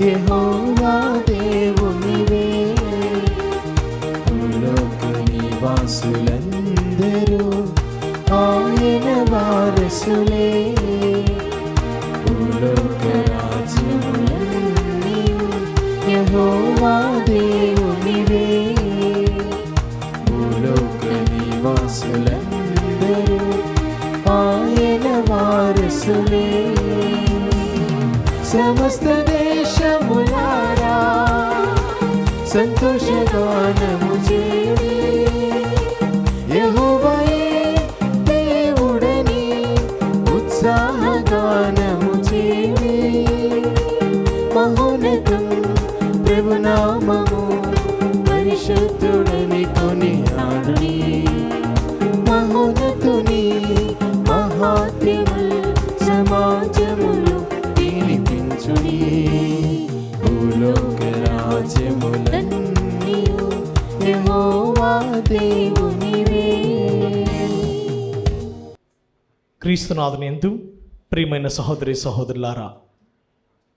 యెహోవా దేవునివే. భూలోక నివాసులందరూ ఆయన వారసులే. భూలోక రాజ్యములన్నీ యెహోవా దేవునివే. భూలోక నివాసులందరూ ఆయన వారసులే. సమస్త దేశములారా సంతోషగానము చేయుడి. యెహోవాయే దేవుడని ఉత్సాహగానము చేయుడి. మహోన్నతం ప్రభునామము పరిశుద్ధుడని కొనియాడుడి. మహోన్నతుని మహాత్మ్యము సమాజములో వినిపించుడి. భూలోక రాజ్యములన్నీ యెహోవా దేవునివే. క్రీస్తునాథుని యందు ప్రియమైన సహోదరి సహోదరులారా,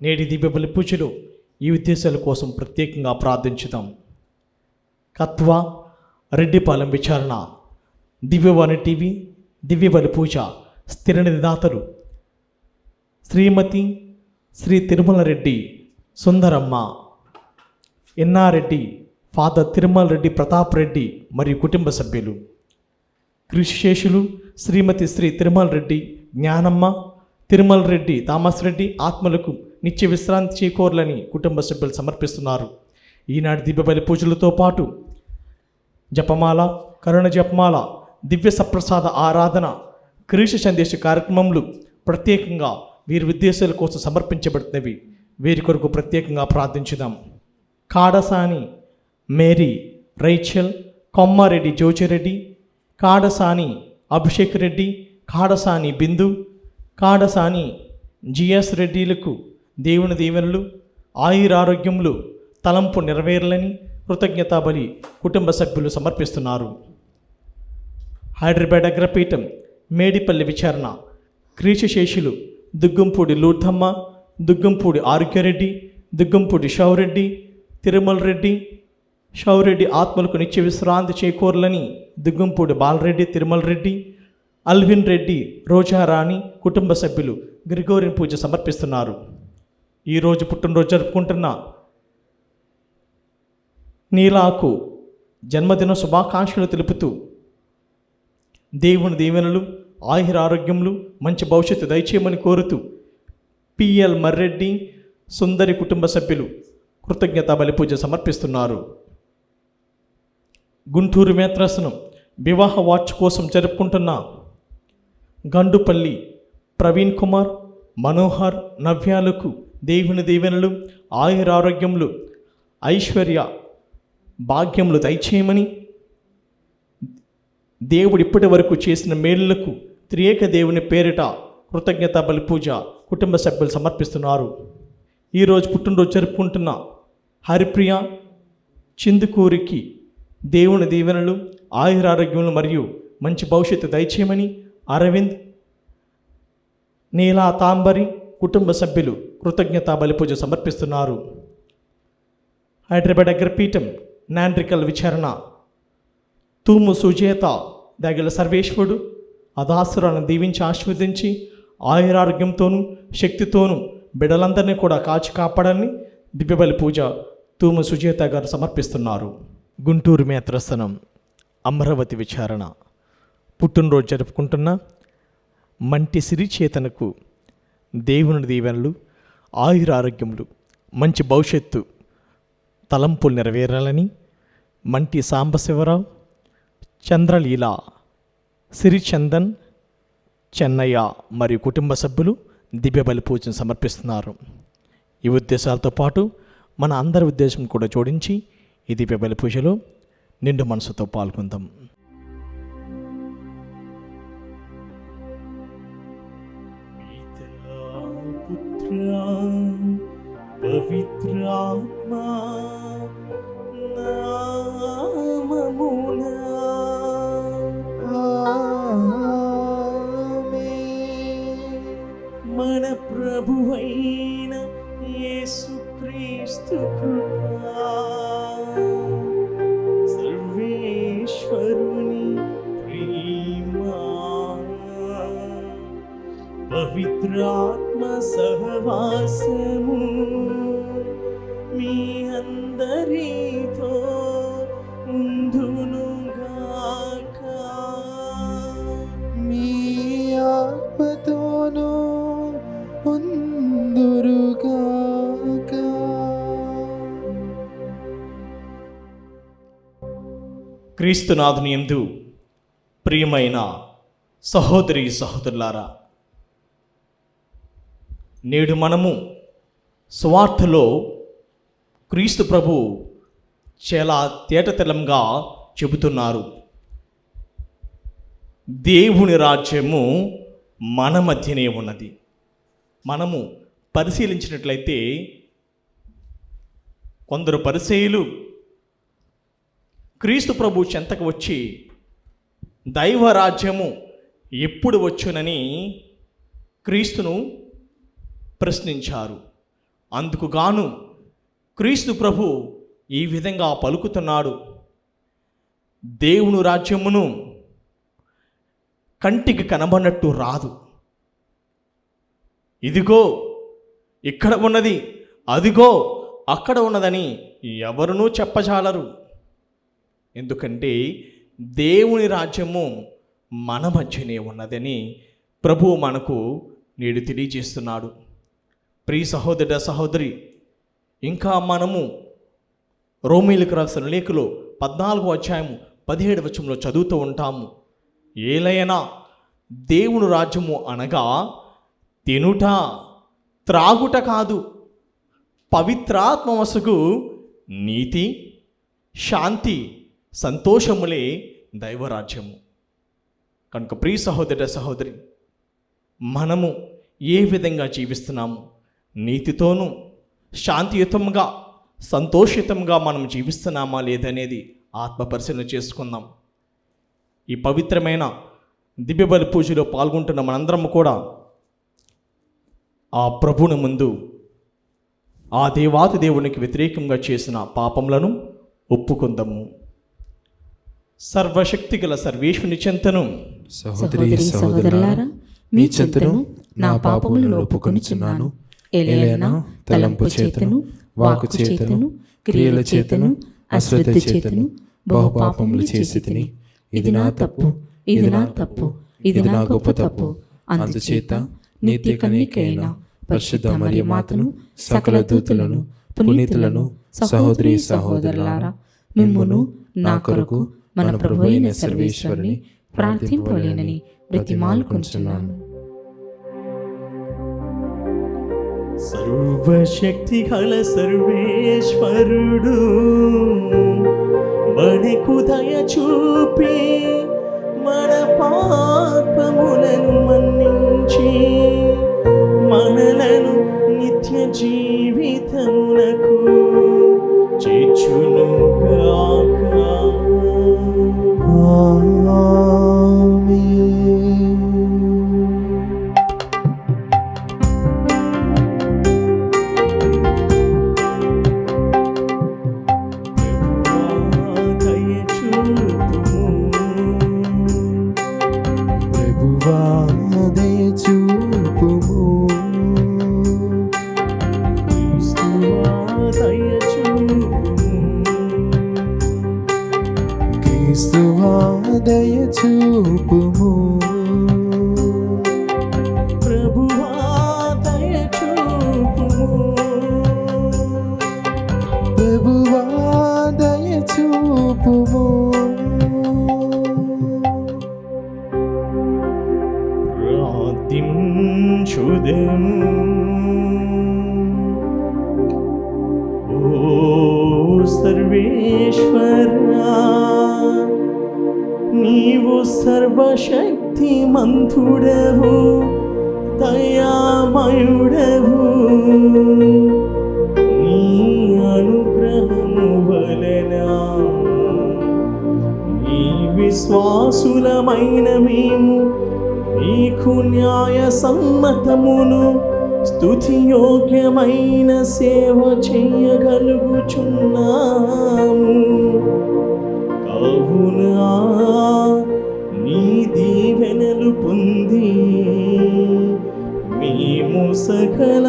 నేటి దివ్య బలి పూజలో ఈ ఉద్దేశాల కోసం ప్రత్యేకంగా ప్రార్థించుదాం. కత్వ రెడ్డిపాలెం విచారణ, దివ్యవాణి టీవీ, దివ్య బలి పూజ స్థిర నిధిదాతలు శ్రీమతి శ్రీ తిరుమల రెడ్డి సుందరమ్మ, ఎన్నారెడ్డి, ఫాదర్ తిరుమల రెడ్డి ప్రతాప్ రెడ్డి మరియు కుటుంబ సభ్యులు. కృషిశేషులు శ్రీమతి శ్రీ తిరుమల రెడ్డి జ్ఞానమ్మ, తిరుమల రెడ్డి థామస్ రెడ్డి ఆత్మలకు నిత్య విశ్రాంతి చేకూరాలని కుటుంబ సభ్యులు సమర్పిస్తున్నారు. ఈనాటి దివ్య బలి పూజలతో పాటు జపమాల, కరుణ జపమాల, దివ్య సప్రసాద ఆరాధన, క్రీస్తు సందేశ కార్యక్రమములు ప్రత్యేకంగా వీరి ఉద్దేశాల కోసం సమర్పించబడుతున్నవి. వీరి కొరకు ప్రత్యేకంగా ప్రార్థించుదాం. కాడసాని మేరీ, రైచల్, కొమ్మారెడ్డి జోచిరెడ్డి, కాడసాని అభిషేక్ రెడ్డి, కాడసాని బిందు, కాడసాని జిఎస్ రెడ్డిలకు దేవుని దీవెనలు, ఆయురారోగ్యములు, తలంపు నెరవేరాలని కృతజ్ఞతా బలి కుటుంబ సభ్యులు సమర్పిస్తున్నారు. హైదరాబాద్ అగ్రపీఠం మేడిపల్లి విచారణ, క్రీశశేషులు దుగ్గంపూడి లూర్ధమ్మ, దుగ్గంపూడి ఆరోగ్యరెడ్డి, దుగ్గంపూడి షౌరెడ్డి, తిరుమల రెడ్డి, షౌరెడ్డి ఆత్మలకు నిత్య విశ్రాంతి చేకూరాలని దుగ్గంపూడి బాలరెడ్డి, తిరుమల రెడ్డి, అల్విన్ రెడ్డి, రోజారాణి కుటుంబ సభ్యులు గ్రిగోరియన్ పూజ సమర్పిస్తున్నారు. ఈరోజు పుట్టినరోజు జరుపుకుంటున్న నీలాకు జన్మదిన శుభాకాంక్షలు తెలుపుతూ దేవుని దీవెనలు, ఆయురారోగ్యములు, మంచి భవిష్యత్తు దయచేయమని కోరుతూ పిఎల్ మర్రెడ్డి, సుందరి కుటుంబ సభ్యులు కృతజ్ఞతా బలి పూజ సమర్పిస్తున్నారు. గుంటూరు మేత్రాసనం వివాహ వాచ్ కోసం జరుపుకుంటున్న గండుపల్లి ప్రవీణ్ కుమార్, మనోహర్, నవ్యాలకు దేవుని దీవెనలు, ఆయురారోగ్యములు, ఐశ్వర్య భాగ్యములు దయచేయమని, దేవుడు ఇప్పటి వరకు చేసిన మేలులకు త్రియేక దేవుని పేరిట కృతజ్ఞతా బలి పూజ కుటుంబ సభ్యులు సమర్పిస్తున్నారు. ఈరోజు పుట్టినరోజు జరుపుకుంటున్న హరిప్రియ, చిందుకూరికి దేవుని దీవెనలు, ఆయురారోగ్యములు మరియు మంచి భవిష్యత్తు దయచేయమని అరవింద్, నీలా తాంబరి కుటుంబ సభ్యులు కృతజ్ఞతా బలి పూజ సమర్పిస్తున్నారు. హైదరాబాద్ అగ్రపీఠం నాండ్రికల్ విచారణ, తూము సుజేత దగ్గర సర్వేశ్వరుడు అదాసురాలను దీవించి ఆశీర్వదించి ఆయురారోగ్యంతోనూ శక్తితోనూ బిడ్డలందరినీ కూడా కాచి కాపాడని దివ్యబలి పూజ తూము సుజేత గారు సమర్పిస్తున్నారు. గుంటూరు మేత్రస్థనం అమరావతి విచారణ, పుట్టినరోజు జరుపుకుంటున్న మంటి సిరిచేతనకు దేవుని దీవెనలు, ఆయురారోగ్యములు, మంచి భవిష్యత్తు తలంపులు నెరవేరాలని మంటి సాంబశివరావు, చంద్రలీల, సిరిచందన్, చెన్నయ్య మరియు కుటుంబ సభ్యులు దివ్య బలి పూజను సమర్పిస్తున్నారు. ఈ ఉద్దేశాలతో పాటు మన అందరి ఉద్దేశం కూడా జోడించి ఈ దివ్య బలి పూజలో నిండు మనసుతో పాల్గొందాం. పవిత్రాత్మా నామమునా ఆమేన్. మన ప్రభువైన యేసుక్రీస్తు క్రీస్తు కృపా సర్వేశ్వరుని ప్రేమ పవిత్రాత్మ సహవాసము మీ అందరితో ఉండునుగాక. మీ ఆత్మతోనూ ఉందురుగాక. క్రీస్తునాథుని యందు ప్రియమైన సహోదరి సహోదరులారా, నేడు మనము సువార్తలో క్రీస్తు ప్రభు చాలా తేటతెల్లంగా చెబుతున్నారు. దేవుని రాజ్యము మన మధ్యనే ఉన్నది. మనము పరిశీలించినట్లయితే కొందరు పరిసయ్యులు క్రీస్తు ప్రభు చెంతకు వచ్చి దైవరాజ్యము ఎప్పుడు వచ్చునని క్రీస్తును ప్రశ్నించారు. అందుకు గాను క్రీస్తు ప్రభు ఈ విధంగా పలుకుతున్నాడు, దేవుని రాజ్యమును కంటికి కనబడినట్టు రాదు. ఇదిగో ఇక్కడ ఉన్నది, అదిగో అక్కడ ఉన్నదని ఎవరునూ చెప్పజాలరు. ఎందుకంటే దేవుని రాజ్యము మన మధ్యనే ఉన్నదని ప్రభువు మనకు నేడు తెలియజేస్తున్నాడు. ప్రియ సహోదర సహోదరి, ఇంకా మనము రోమీయులకు రాసిన లేఖలో 14వ అధ్యాయము 17వ వచనంలో చదువుతూ ఉంటాము. ఏలైనా దేవుని రాజ్యము అనగా తినుట త్రాగుట కాదు, పవిత్రాత్మవశకు నీతి శాంతి సంతోషములే దైవరాజ్యము. కనుక ప్రియ సహోదర సహోదరి, మనము ఏ విధంగా జీవిస్తున్నాము? నీతితోనూ శాంతియుతంగా సంతోషితంగా మనం జీవిస్తున్నామా లేదనేది ఆత్మ పరిశీలన చేసుకుందాం. ఈ పవిత్రమైన దివ్యబలి పూజలో పాల్గొంటున్న మనందరం కూడా ఆ ప్రభుని ముందు ఆ దేవాతి దేవునికి వ్యతిరేకంగా చేసిన పాపములను ఒప్పుకుందాము. సర్వశక్తి గల సర్వేశ్వరుని చెంతను సహోదరి సహోదరులారా, మీ చెంతను నా పాపములను ఒప్పుకొనుచున్నాను. ఏలైనా తలంపు చేతను, వాకు చేతను, క్రియల చేతను, అశ్రద్ధ చేతను బహుపాపములు చేసి తిని, ఇది నా తప్పు, ఇది నా తప్పు, ఇది నా గొప్ప తప్పు. అందుచేత నిత్య కన్యకైన పరిశుద్ధ మరియ మాతను, సకల దూతలను, పునీతులను, సహోదరి సహోదరులారా, మిమ్మును నా కొరకు మన ప్రభువైన సర్వేశ్వరుని ప్రార్థింపలేనని బ్రతిమాలుకొనుచున్నాను. సర్వశక్తి గల సర్వేశ్వరుడు మనకు దయ చూపి మన పాపములను మన్నించి మనలను నిత్య జీవితమునకు చేర్చునుగాక. దయచూపుము ప్రభువా దయచూపుము, ప్రభువా దయచూపుము. ప్రార్థించుదము. ఓ సర్వేశ్వరా, నీవు సర్వశక్తిమంతుడవు, దయామయుడవు. నీ అనుగ్రహము వలన నీ విశ్వాసులమైన మేము నీకు న్యాయ సమ్మతమును స్తుతియోగ్యమైన సేవ చేయగలుగుచున్నాము. కావున నీ దీవెనలు పొంది మేము సకల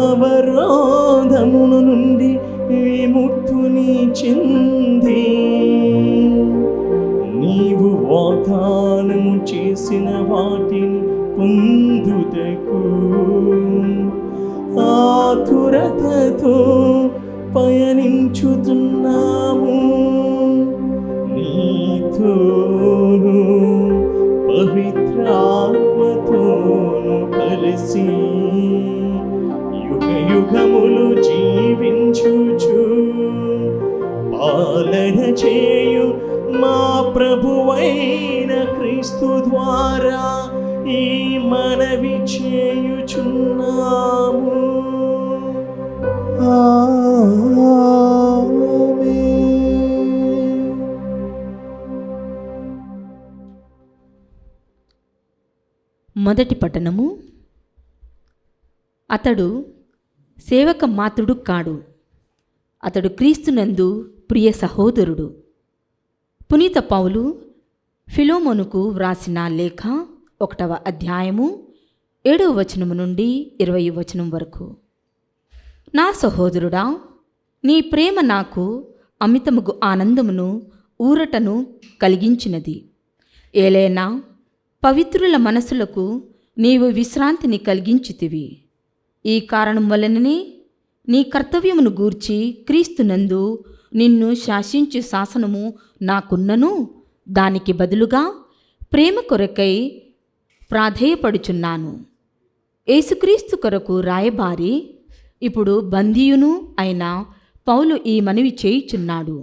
అవరోధముల నుండి విముక్తుని చెంది నీవు వాగ్దానము చేసిన వాటిని పొందుటకు ఆతురతతో పయనించుతున్నాము. నీతోను పవిత్రాత్మతోను కలిసి యుగ యుగములు జీవించుచు పాలన చేయు మా ప్రభువైన క్రీస్తు ద్వారా ఈ మనవి చేయుచున్నాము. ఆమేన్. మొదటి పట్టణము. అతడు సేవక మాత్రుడు కాడు, అతడు క్రీస్తునందు ప్రియ సహోదరుడు. పునీత పౌలు ఫిలోమోనుకు వ్రాసిన లేఖ 1వ అధ్యాయము 7వ వచనము నుండి 20వ వచనం వరకు. నా సహోదరుడా, నీ ప్రేమ నాకు అమితముగు ఆనందమును ఊరటను కలిగించినది. ఏలైనా పవిత్రుల మనసులకు నీవు విశ్రాంతిని కలిగించితివి. ఈ కారణం వలననే నీ కర్తవ్యమును గూర్చి క్రీస్తునందు నిన్ను శాసించు శాసనము నాకున్నను, దానికి బదులుగా ప్రేమ కొరకై ప్రాధేయపడుచున్నాను. యేసుక్రీస్తు కొరకు రాయబారి ఇప్పుడు బందీయును అయిన పౌలు ఈ మనవి చేయుచున్నాడు.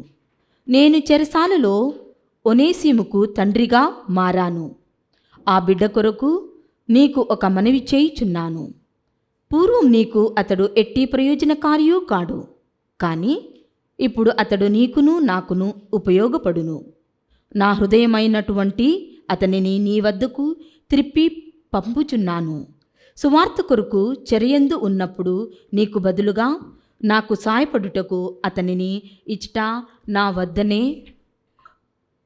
నేను చెరసాలలో ఒనేసిముకు తండ్రిగా మారాను. ఆ బిడ్డ కొరకు నీకు ఒక మనవి చేయుచున్నాను. పూర్వం నీకు అతడు ఎట్టి ప్రయోజనకారియూ కాడు, కానీ ఇప్పుడు అతడు నీకును నాకును ఉపయోగపడును. నా హృదయమైనటువంటి అతనిని నీ వద్దకు త్రిప్పి పంపుచున్నాను. సువార్త కొరకు చెరయందు ఉన్నప్పుడు నీకు బదులుగా నాకు సాయపడుటకు అతనిని ఇచ్చట నా వద్దనే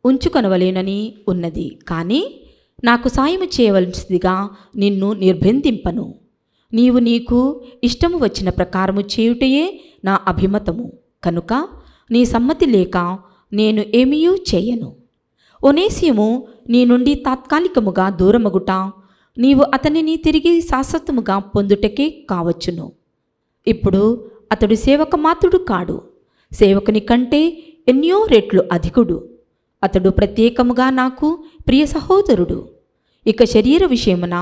ఉంచుకొనవలేనని ఉన్నది. కానీ నాకు సాయము చేయవలసిందిగా నిన్ను నిర్బంధింపను. నీవు నీకు ఇష్టము వచ్చిన ప్రకారము చేయుటయే నా అభిమతము కనుక నీ సమ్మతి లేక నేను ఏమీయూ చేయను. ఒనేసియము నీ నుండి తాత్కాలికముగా దూరమగుట నీవు అతనిని తిరిగి శాశ్వతముగా పొందుటకే కావచ్చును. ఇప్పుడు అతడు సేవక మాత్రుడు కాడు, సేవకుని కంటే ఎన్నో రెట్లు అధికుడు. అతడు ప్రత్యేకముగా నాకు ప్రియ సహోదరుడు. ఇక శరీర విషయమున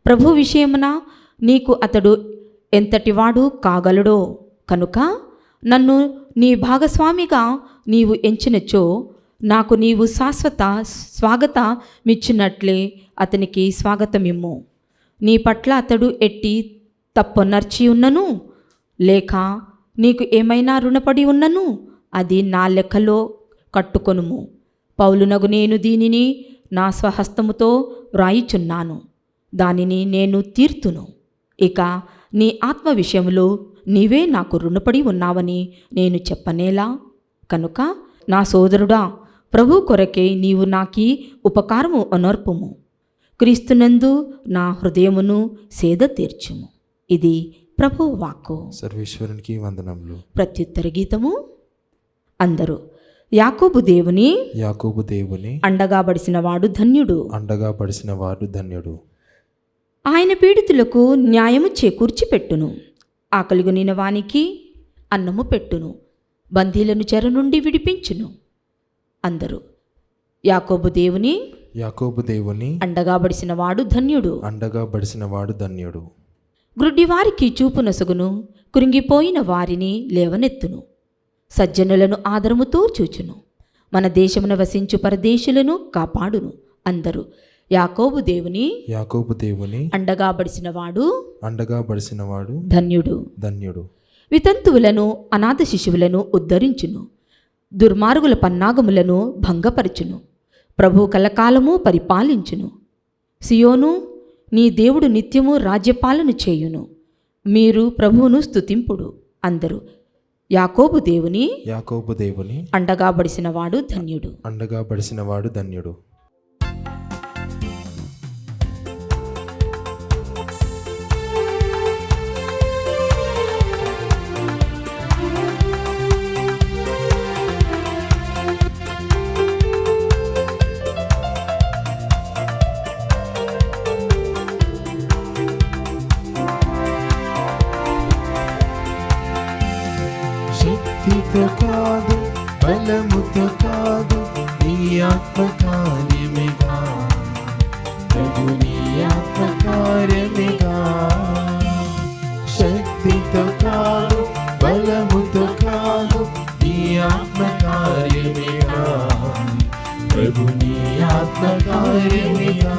ప్రభు విషయమున నీకు అతడు ఎంతటివాడు కాగలడో కనుక నన్ను నీ భాగస్వామిగా నీవు ఎంచినచో నాకు నీవు శాశ్వత స్వాగతమిచ్చినట్లే అతనికి స్వాగతమిమ్ము. నీ పట్ల అతడు ఎట్టి తప్పొనర్చి ఉన్నను లేక నీకు ఏమైనా రుణపడి ఉన్నను అది నా లెక్కలో కట్టుకొనుము. పౌలునగు నేను దీనిని నా స్వహస్తముతో వ్రాయిచున్నాను, దానిని నేను తీర్తును. ఇక నీ ఆత్మ విషయంలో నీవే నాకు రుణపడి ఉన్నావని నేను చెప్పనేలా? కనుక నా సోదరుడా, ప్రభు కొరకే నీవు నాకీ ఉపకారము అనర్పుము. క్రీస్తునందు నా హృదయమును సేద తీర్చుము. ఇది ప్రభు వాక్కు. సర్వేశ్వరునికి వందనములు. ప్రత్యుత్తర గీతము. అందరూ యాకోబు దేవుని అండగా బడిసిన వాడు ధన్యుడు. ఆయన పీడితులకు న్యాయము చేకూర్చి పెట్టును. ఆకలిగొనిన వానికి అన్నము పెట్టును. బందీలను చెర నుండి విడిపించును. అందరూ యాకోబు దేవుని అండగా బడిసిన వాడు ధన్యుడు. గ్రుడ్డివారికి చూపు నొసగును, కృంగిపోయిన వారిని లేవనెత్తును. సజ్జనులను ఆదరముతో చూచును. మన దేశమున వసించు పరదేశులను కాపాడును. అందరూ యాకోబు దేవుని అండగా బడిసిన వాడు ధన్యుడు. వితంతువులను అనాథ శిశువులను ఉద్ధరించును. దుర్మార్గుల పన్నాగములను భంగపరచును. ప్రభు కలకాలము పరిపాలించును. సియోను నీ దేవుడు నిత్యము రాజ్యపాలన చేయును. మీరు ప్రభువును స్తుతింపుడు. అందరూ యాకోబు దేవుని యాకోబు దేవుని అండగా బడిసిన వాడు ధన్యుడు. అండగా బడిసినవాడు ధన్యుడు. శక్తితో కాదు, బలముతో కాదు, నీ ఆత్మ కార్యమేగా, ప్రభు నీ ఆత్మ కార్యమేగా. శక్తితో కాదు, బలముతో కాదు, నీ ఆత్మ కార్యమేగా, ప్రభు నీ ఆత్మ కార్యమేగా.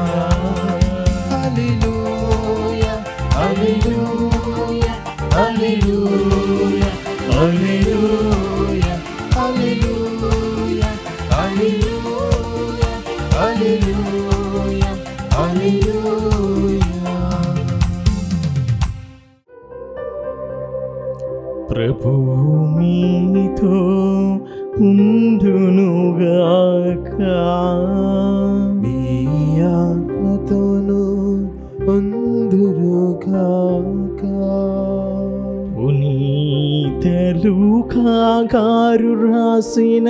హల్లెలూయా, హల్లెలూయా, హల్లెలూయా, హల్లెలూయా, హల్లెలూయా, హల్లెలూయా, హల్లెలూయా, హల్లెలూయా. ప్రభువు మీతో ఉండునుగాక. మీ ఆత్మతోను ఉందురుగాక. పునీత లూకా గారు రాసిన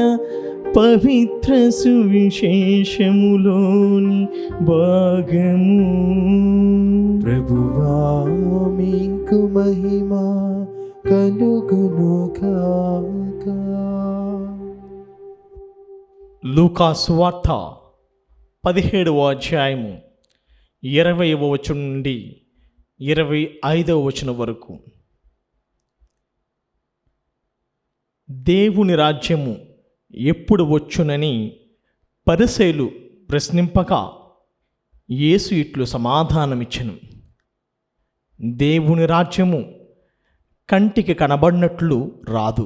పవిత్ర సువిశేషములోని భాగము. ప్రభువా మీకు మహిమ కలుగునుగాక. లూకా సువార్త 17వ అధ్యాయము 20వ వచనం నుండి 25వ వచనం వరకు. దేవుని రాజ్యము ఎప్పుడు వచ్చునని పరిసయ్యులు ప్రశ్నింపగా యేసు ఇట్లు సమాధానమిచ్చెను. దేవుని రాజ్యము కంటికి కనబడినట్లు రాదు.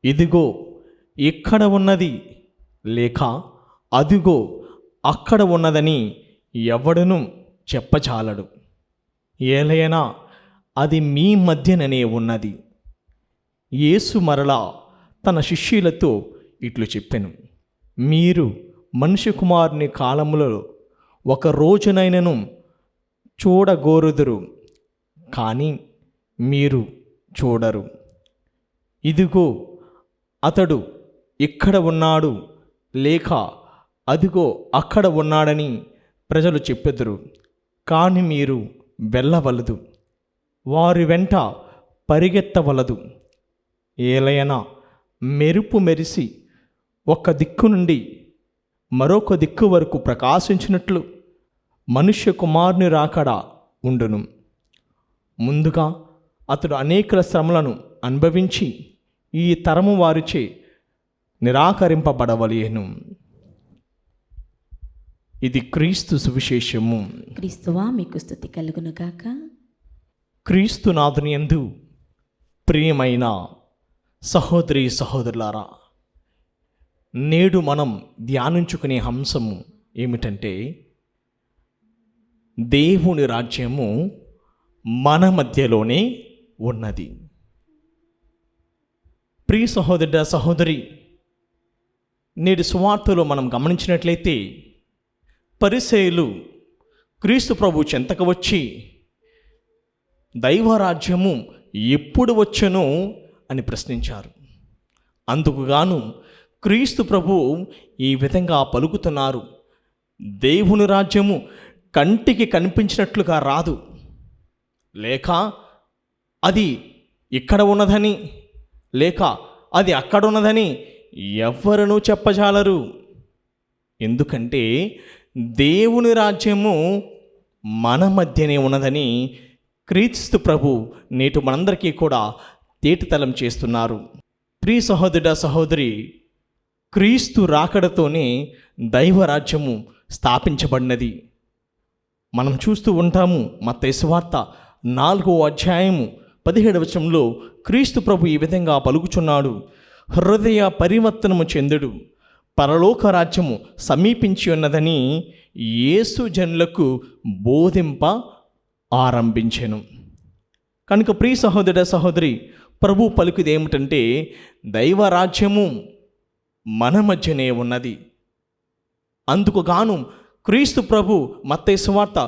ఇదిగో ఇక్కడ ఉన్నది, లేక అదిగో అక్కడ ఉన్నదని ఎవడును చెప్పజాలడు. ఏలైనా అది మీ మధ్యననే ఉన్నది. యేసు మరలా తన శిష్యులతో ఇట్లు చెప్పెను. మీరు మనుష్య కుమారుని కాలములో ఒక రోజునైనను చూడగోరుదురు, కానీ మీరు చూడరు. ఇదిగో అతడు ఇక్కడ ఉన్నాడు, లేక అదిగో అక్కడ ఉన్నాడని ప్రజలు చెప్పెదరు, కానీ మీరు వెళ్ళవలదు, వారి వెంట పరిగెత్తవలదు. ఏలైనా మెరుపు మెరిసి ఒక దిక్కు నుండి మరొక దిక్కు వరకు ప్రకాశించినట్లు మనుష్య కుమారుని రాకడ ఉండును. ముందుగా అతడు అనేక శ్రమలను అనుభవించి ఈ తరము వారిచే నిరాకరింపబడవలేను. ఇది క్రీస్తు సువిశేషము. క్రీస్తువా మీకు స్తుతి కలుగునుగాక. క్రీస్తునాథుని యందు ప్రియమైన సహోదరి సహోదరులారా, నేడు మనం ధ్యానించుకునే అంశము ఏమిటంటే, దేవుని రాజ్యము మన మధ్యలోనే ఉన్నది. ప్రియ సహోదరుడ సహోదరి, నేడు సువార్తలో మనం గమనించినట్లయితే పరిసయ్యులు క్రీస్తు ప్రభు చెంతకు వచ్చి దైవరాజ్యము ఎప్పుడు వచ్చెనో అని ప్రశ్నించారు. అందుకుగాను క్రీస్తు ప్రభు ఈ విధంగా పలుకుతున్నారు. దేవుని రాజ్యము కంటికి కనిపించినట్లుగా రాదు, లేక అది ఇక్కడ ఉన్నదని, లేక అది అక్కడ ఉన్నదని ఎవ్వరూ చెప్పజాలరు. ఎందుకంటే దేవుని రాజ్యము మన మధ్యనే ఉన్నదని క్రీస్తు ప్రభు నేటి మనందరికీ కూడా తేటతలం చేస్తున్నారు. ప్రియ సహోదరుడ సహోదరి, క్రీస్తు రాకడతోనే దైవరాజ్యము స్థాపించబడినది. మనం చూస్తూ ఉంటాము. మత్తయి సువార్త 4వ అధ్యాయము 17వ వచనంలో క్రీస్తు ప్రభు ఈ విధంగా పలుకుచున్నాడు. హృదయ పరివర్తనము చెందుడు, పరలోక రాజ్యము సమీపించి ఉన్నదని యేసు జనులకు బోధింప ఆరంభించెను. కనుక ప్రియ సహోదర సహోదరి, ప్రభు పలుకుది ఏమిటంటే, దైవరాజ్యము మన మధ్యనే ఉన్నది. అందుకు గాను క్రీస్తు ప్రభు మత్తయి సువార్త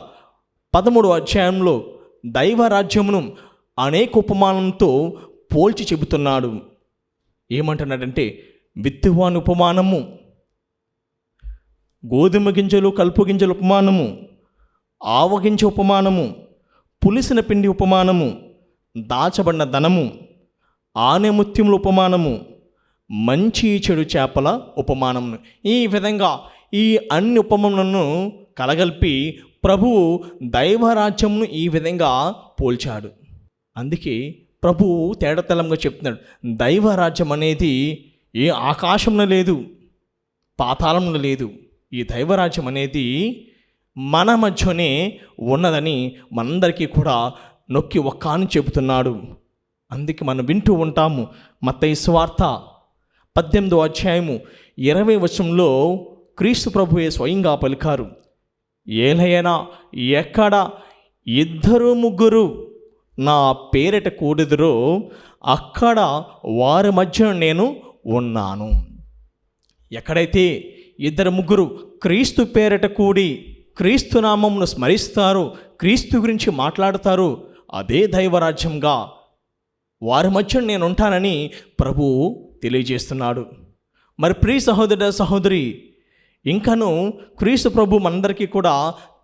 13వ అధ్యాయంలో దైవరాజ్యమును అనేక ఉపమానంతో పోల్చి చెబుతున్నాడు. ఏమంటున్నాడంటే, విత్తువాని ఉపమానము, గోధుమ గింజలు కలుపు గింజల ఉపమానము, ఆవగింజ ఉపమానము, పులిసిన పిండి ఉపమానము, దాచబడిన ధనము, ఆనెముత్యముల ఉపమానము, మంచి చెడు చేపల ఉపమానము. ఈ విధంగా ఈ అన్ని ఉపమానములను కలగలిపి ప్రభువు దైవరాజ్యమును ఈ విధంగా పోల్చాడు. అందుకే ప్రభువు తేడతెల్లంగా చెప్తున్నాడు, దైవరాజ్యం అనేది ఏ ఆకాశంలో లేదు, పాతాళంలో లేదు. ఈ దైవరాజ్యం అనేది మన మధ్యనే ఉన్నదని మనందరికీ కూడా నొక్కి ఒక్కాని చెబుతున్నాడు. అందుకే మనం వింటూ ఉంటాము. మత్తయి సువార్త 18వ అధ్యాయము 20వ వచనంలో క్రీస్తు ప్రభువే స్వయంగా పలికారు, ఏలైనా ఎక్కడ 2-3 నా పేరిట కూడెదరో అక్కడ వారి మధ్య నేను ఉన్నాను. ఎక్కడైతే 2-3 క్రీస్తు పేరిట కూడి క్రీస్తు నామమును స్మరిస్తారో, క్రీస్తు గురించి మాట్లాడతారో, అదే దైవరాజ్యంగా వారి మధ్య నేను ఉంటానని ప్రభువు తెలియజేస్తున్నాడు. మరి ప్రియ సహోదర సహోదరి, ఇంకను క్రీస్తు ప్రభు మనందరికీ కూడా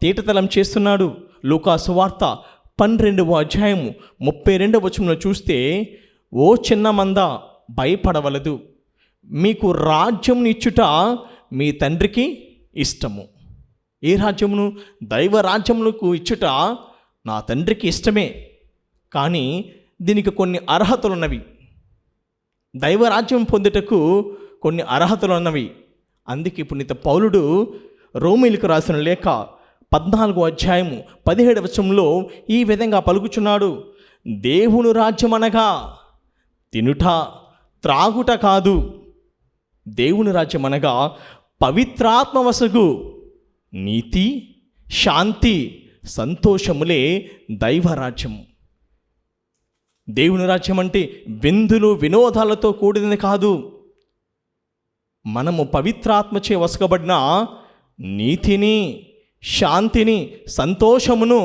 తేటతలం చేస్తున్నాడు. లూకా సువార్త 12వ అధ్యాయము 32వ వచనంలో చూస్తే, ఓ చిన్న మంద భయపడవలదు, మీకు రాజ్యమును ఇచ్చుట మీ తండ్రికి ఇష్టము. ఏ రాజ్యమును? దైవ రాజ్యములకు ఇచ్చుట నా తండ్రికి ఇష్టమే. కానీ దీనికి కొన్ని అర్హతలు ఉన్నవి. దైవరాజ్యం పొందుటకు కొన్ని అర్హతలు ఉన్నవి. అందుకే పునీత పౌలుడు రోమీయులకు రాసిన లేఖ 14వ అధ్యాయము 17వ వచనంలో ఈ విధంగా పలుకుచున్నాడు, దేవుని రాజ్యం అనగా తినుట త్రాగుట కాదు, దేవుని రాజ్యం అనగా పవిత్రాత్మ వసగు నీతి, శాంతి, సంతోషములే దైవరాజ్యము. దేవుని రాజ్యం అంటే విందులు వినోదాలతో కూడినది కాదు. మనము పవిత్రాత్మచే వసకబడిన నీతిని, శాంతిని, సంతోషమును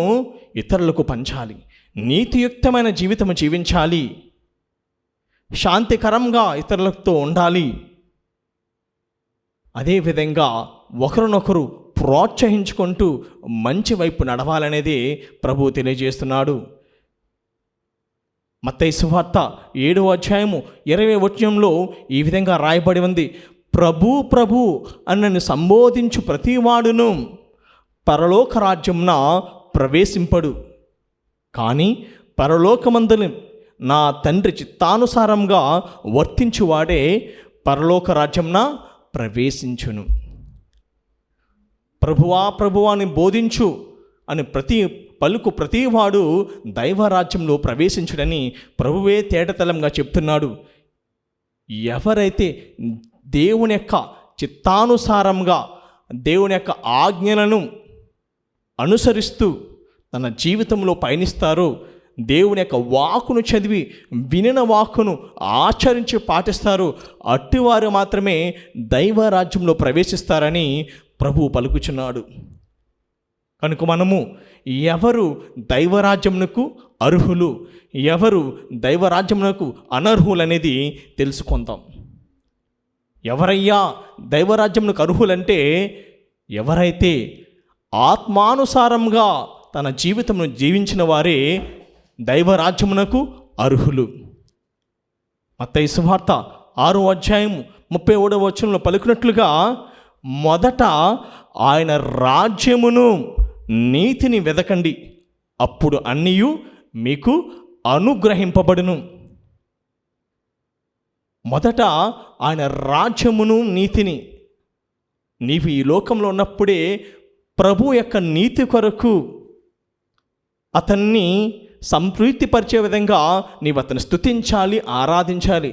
ఇతరులకు పంచాలి. నీతియుక్తమైన జీవితము జీవించాలి. శాంతికరంగా ఇతరులతో ఉండాలి. అదేవిధంగా ఒకరినొకరు ప్రోత్సహించుకుంటూ మంచి వైపు నడవాలనేది ప్రభువు తెలియజేస్తున్నాడు. మత్తయి సువార్త 7వ అధ్యాయము 20వ వచనంలో ఈ విధంగా రాయబడి ఉంది, ప్రభు ప్రభు అన్నను సంబోధించు ప్రతివాడును పరలోక రాజ్యమున ప్రవేశింపడు, కానీ పరలోకమందుని నా తండ్రి చిత్తానుసారంగా వర్తించువాడే పరలోక రాజ్యమున ప్రవేశించును. ప్రభువా ప్రభువా అని బోధించు అని ప్రతివాడు దైవరాజ్యంలో ప్రవేశించుడని ప్రభువే తేటతలంగా చెప్తున్నాడు. ఎవరైతే దేవుని యొక్క చిత్తానుసారంగా దేవుని యొక్క ఆజ్ఞలను అనుసరిస్తూ తన జీవితంలో పయనిస్తారో, దేవుని యొక్క వాక్కును చదివి వినిన వాక్కును ఆచరించి పాటిస్తారు, అట్టివారు మాత్రమే దైవరాజ్యంలో ప్రవేశిస్తారని ప్రభువు పలుకుచున్నాడు. కనుక మనము ఎవరు దైవరాజ్యమునకు అర్హులు, ఎవరు దైవరాజ్యమునకు అనర్హులు అనేది తెలుసుకుందాం. ఎవరయ్యా దైవరాజ్యమునకు అర్హులంటే, ఎవరైతే ఆత్మానుసారంగా తన జీవితమును జీవించిన వారే దైవరాజ్యమునకు అర్హులు. మత్తయి సువార్త 6వ అధ్యాయం 37వ వచనంలో పలుకున్నట్లుగా, మొదట ఆయన రాజ్యమును నీతిని వెదకండి, అప్పుడు అన్నీయు మీకు అనుగ్రహింపబడును. మొదట ఆయన రాజ్యమును నీతిని, నీవు ఈ లోకంలో ఉన్నప్పుడే ప్రభు యొక్క నీతి కొరకు అతన్ని సంతృప్తిపరిచే విధంగా నీవు అతన్ని స్తుతించాలి, ఆరాధించాలి.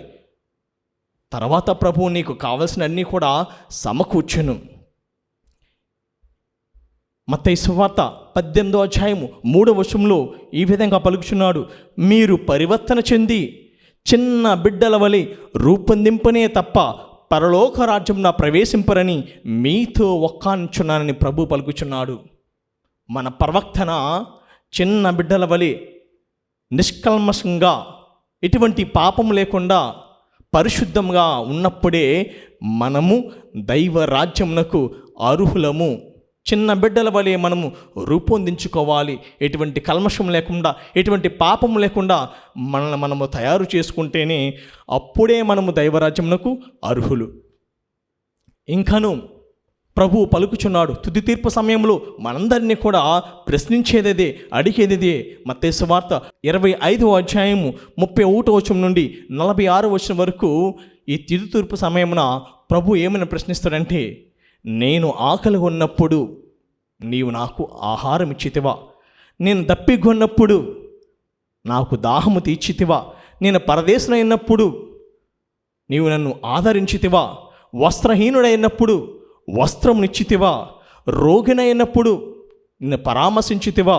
తర్వాత ప్రభువు నీకు కావలసిన అన్నీ కూడా సమకూర్చును. మత్తయి సువార్త 18వ అధ్యాయము 3వ వచనంలో ఈ విధంగా పలుకుచున్నాడు, మీరు పరివర్తన చెంది చిన్న బిడ్డల వలె రూపొందింపనే తప్ప పరలోక రాజ్యంలో ప్రవేశింపరని మీతో ఒక్కానుచున్నానని ప్రభు పలుకుచున్నాడు. మన ప్రవర్తన చిన్న బిడ్డల వలె నిష్కల్మషంగా, ఎటువంటి పాపం లేకుండా పరిశుద్ధంగా ఉన్నప్పుడే మనము దైవ రాజ్యమునకు అర్హులము. చిన్న బిడ్డల వలె మనము రూపొందించుకోవాలి. ఎటువంటి కల్మషం లేకుండా, ఎటువంటి పాపం లేకుండా మనల్ని మనము తయారు చేసుకుంటేనే అప్పుడే మనము దైవరాజ్యమునకు అర్హులు. ఇంకను ప్రభు పలుకుచున్నాడు, తుది తీర్పు సమయంలో మనందరినీ కూడా ప్రశ్నించేదే, అడిగేదే. మత్తయి సువార్త 25వ అధ్యాయము 31వ వచనం నుండి 46వ వచనం వరకు ఈ తుది తీర్పు సమయమున ప్రభు ఏమని ప్రశ్నిస్తాడంటే, నేను ఆకలి ఉన్నప్పుడు నీవు నాకు ఆహారం ఇచ్చితివా? నేను దప్పిగొన్నప్పుడు నాకు దాహము తీర్చితివా? నేను పరదేశునైనప్పుడు నీవు నన్ను ఆదరించితివా? వస్త్రహీనుడైనప్పుడు వస్త్రమునిచ్చితివా? రోగినైనప్పుడు నిన్ను పరామర్శించితివా?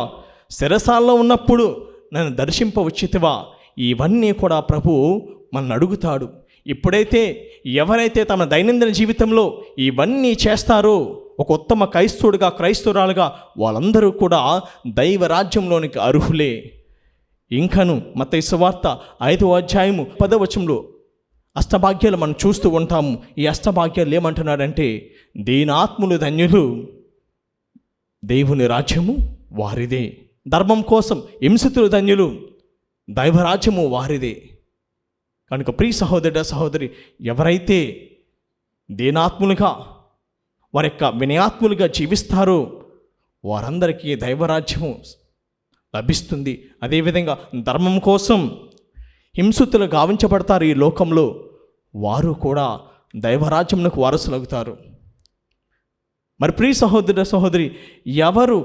శిరసాల్లో ఉన్నప్పుడు నన్ను దర్శింపవచ్చితివా? ఇవన్నీ కూడా ప్రభు మనల్ని అడుగుతాడు. ఇప్పుడైతే ఎవరైతే తమ దైనందిన జీవితంలో ఇవన్నీ చేస్తారో, ఒక ఉత్తమ క్రైస్తవురాలుగా వాళ్ళందరూ కూడా దైవ రాజ్యంలోనికి అర్హులే. ఇంకను మత్తయి సువార్త 5వ అధ్యాయము 10వ వచనంలో అష్టభాగ్యాలు మనం చూస్తూ ఉంటాము. ఈ అష్టభాగ్యాలు ఏమంటున్నాడంటే, దీనాత్ములు ధన్యులు, దేవుని రాజ్యము వారిదే. ధర్మం కోసం హింసితులు ధన్యులు, దైవరాజ్యము వారిదే. కనుక ప్రియ సహోదరుడ సహోదరి, ఎవరైతే దీనాత్ములుగా, వారి యొక్క వినయాత్ములుగా జీవిస్తారో వారందరికీ దైవరాజ్యము లభిస్తుంది. అదేవిధంగా ధర్మం కోసం హింసితులు గావించబడతారు ఈ లోకంలో, వారు కూడా దైవరాజ్యమునకు వారసులవుతారు. మరి ప్రియ సహోదరుడ సహోదరి, ఎవరు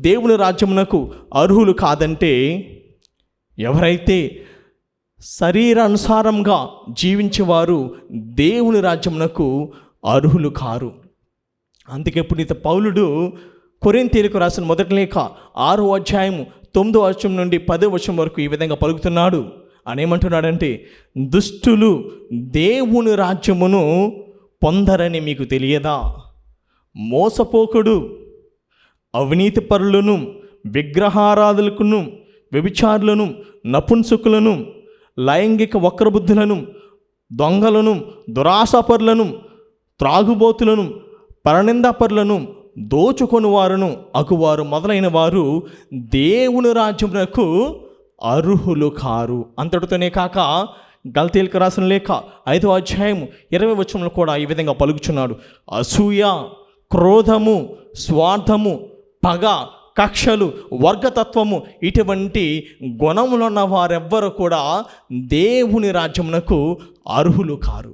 దేవుని రాజ్యమునకు అర్హులు కాదంటే, ఎవరైతే శరీరానుసారంగా జీవించేవారు దేవుని రాజ్యమునకు అర్హులు కారు. అందుకే పునీత పౌలుడు కొరింథీయులకు రాసిన మొదటి లేఖ 6వ అధ్యాయము 9వ వచనం నుండి 10వ వచనం వరకు ఈ విధంగా పలుకుతున్నాడు. అనేమంటున్నాడంటే, దుష్టులు దేవుని రాజ్యమును పొందరని మీకు తెలియదా? మోసపోకుడు, అవినీతి పరులను, విగ్రహారాధులకును, వ్యభిచారులను, నపుంసకులను, లైంగిక వక్రబుద్ధులను, దొంగలను, దురాశాపరులను, త్రాగుబోతులను, పరనిందాపరులను, దోచుకొని వారును అగువారు మొదలైన వారు దేవుని రాజ్యమునకు అర్హులు కారు. అంతటితోనే కాక గలతీయులకు రాసిన లేఖ 5వ అధ్యాయము 20వ వచనంలో కూడా ఈ విధంగా పలుకుచున్నాడు, అసూయ, క్రోధము, స్వార్థము, పగ, కక్షలు, వర్గతత్వము, ఇటువంటి గుణములున్న వారెవ్వరూ కూడా దేవుని రాజ్యమునకు అర్హులు కారు.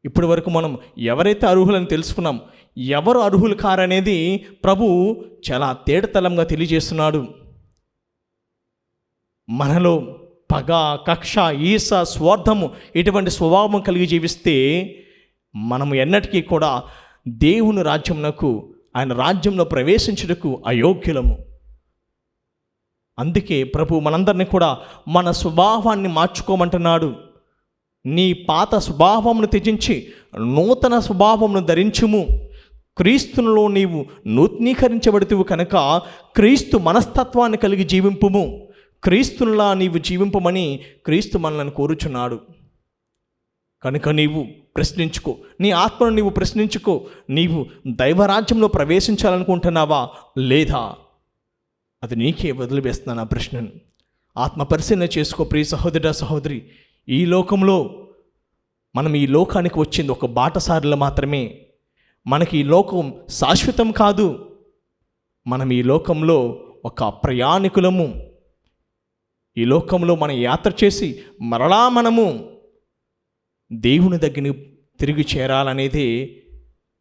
ఇప్పటి వరకు మనం ఎవరైతే అర్హులని తెలుసుకున్నాం, ఎవరు అర్హులు కారనేది ప్రభు చాలా తేటతలంగా తెలియజేస్తున్నాడు. మనలో పగ, కక్ష, ఈర్ష, స్వార్థము ఇటువంటి స్వభావం కలిగి జీవిస్తే మనము ఎన్నటికీ కూడా దేవుని రాజ్యమునకు, ఆయన రాజ్యంలో ప్రవేశించుటకు అయోగ్యులము. అందుకే ప్రభు మనందరినీ కూడా మన స్వభావాన్ని మార్చుకోమంటున్నాడు. నీ పాత స్వభావమును త్యజించి నూతన స్వభావమును ధరించుము. క్రీస్తులో నీవు నూతనీకరించబడుతువు కనుక క్రీస్తు మనస్తత్వాన్ని కలిగి జీవింపుము. క్రీస్తులా నీవు జీవింపమని క్రీస్తు మనల్ని కోరుచున్నాడు. కనుక నీవు ప్రశ్నించుకో, నీ ఆత్మను నీవు ప్రశ్నించుకో. నీవు దైవరాజ్యంలో ప్రవేశించాలనుకుంటున్నావా లేదా? అది నీకే వదిలివేస్తున్నాను ఆ ప్రశ్నను. ఆత్మ పరిశీలన చేసుకో ప్రియ సహోదర సహోదరి. ఈ లోకంలో మనం ఈ లోకానికి వచ్చింది ఒక బాటసారులు మాత్రమే. మనకి ఈ లోకం శాశ్వతం కాదు. మనం ఈ లోకంలో ఒక ప్రయాణికులము. ఈ లోకంలో మనం యాత్ర చేసి మరలా మనము దేవుని దగ్గరికి తిరిగి చేరాలనేది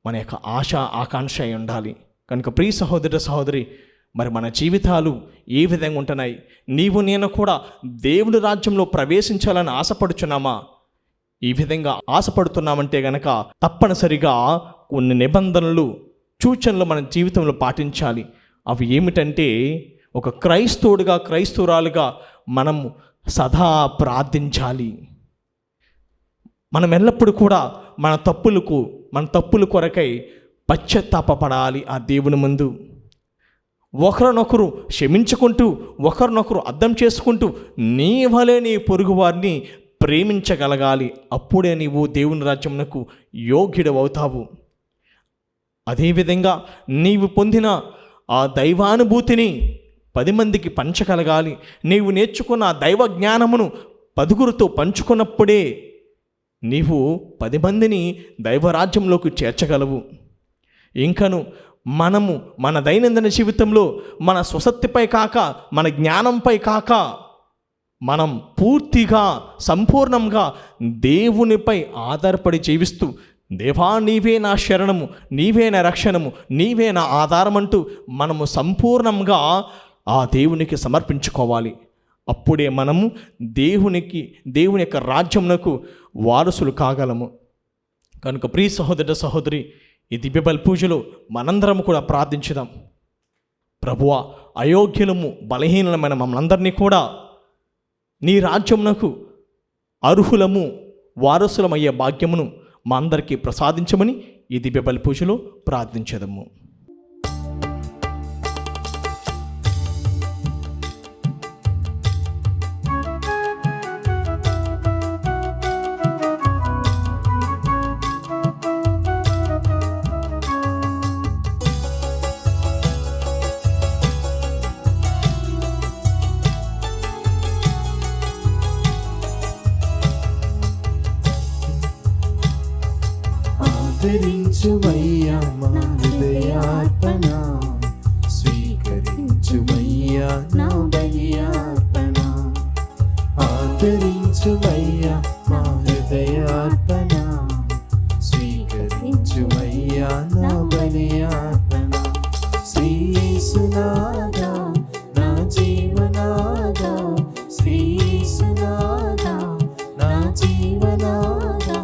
మన యొక్క ఆశ, ఆకాంక్ష అయి ఉండాలి. కనుక ప్రియ సహోదర సహోదరి, మరి మన జీవితాలు ఏ విధంగా ఉంటున్నాయి? నీవు నేను కూడా దేవుని రాజ్యంలో ప్రవేశించాలని ఆశపడుచున్నామా? ఈ విధంగా ఆశపడుతున్నామంటే గనక తప్పనిసరిగా కొన్ని నిబంధనలు, సూచనలు మన జీవితంలో పాటించాలి. అవి ఏమిటంటే, ఒక క్రైస్తవుడిగా క్రైస్తవురాలుగా మనము సదా ప్రార్థించాలి. మనం ఎల్లప్పుడూ కూడా మన తప్పుల కొరకై పశ్చాత్తాపపడాలి. ఆ దేవుని ముందు ఒకరినొకరు క్షమించుకుంటూ, ఒకరినొకరు అర్థం చేసుకుంటూ, నీ వలె నీ పొరుగు వారిని ప్రేమించగలగాలి. అప్పుడే నీవు దేవుని రాజ్యమునకు యోగ్యుడవుతావు. అదేవిధంగా నీవు పొందిన ఆ దైవానుభూతిని 10 మందికి పంచగలగాలి. నీవు నేర్చుకున్న ఆ దైవ జ్ఞానమును 10గురితో పంచుకున్నప్పుడే నీవు 10 మందిని దైవరాజ్యంలోకి చేర్చగలవు. ఇంకను మనము మన దైనందిన జీవితంలో మన స్వశక్తిపై కాక, మన జ్ఞానంపై కాక, మనం పూర్తిగా సంపూర్ణంగా దేవునిపై ఆధారపడి జీవిస్తూ, దేవా నీవే నా శరణము, నీవే నా రక్షణము, నీవే నా ఆధారం అంటూ మనము సంపూర్ణంగా ఆ దేవునికి సమర్పించుకోవాలి. అప్పుడే మనము దేవుని యొక్క రాజ్యమునకు వారసులు కాగలము. కనుక ప్రియ సహోదర సహోదరి, ఈ దివ్య బలి పూజలో మనందరం కూడా ప్రార్థించుదాం. ప్రభువా, అయోగ్యులము బలహీనమైన మమ్మల్ందరినీ కూడా నీ రాజ్యమునకు అర్హులము, వారసులమయ్యే భాగ్యమును మా అందరికీ ప్రసాదించమని ఈ దివ్య బలి పూజలో ప్రార్థించదము. ఆదరించుమయ్యా మా హృదయార్పణ, స్వీకరించుమయ్యా నా బలియార్పణ. ఆదరించుమయ్యా మా హృదయార్పణ, స్వీకరించుమయ్యా నా బలియార్పణ. శ్రీ యేసునాథా నా జీవనాథా, శ్రీ యేసునాథా నా జీవనాథా,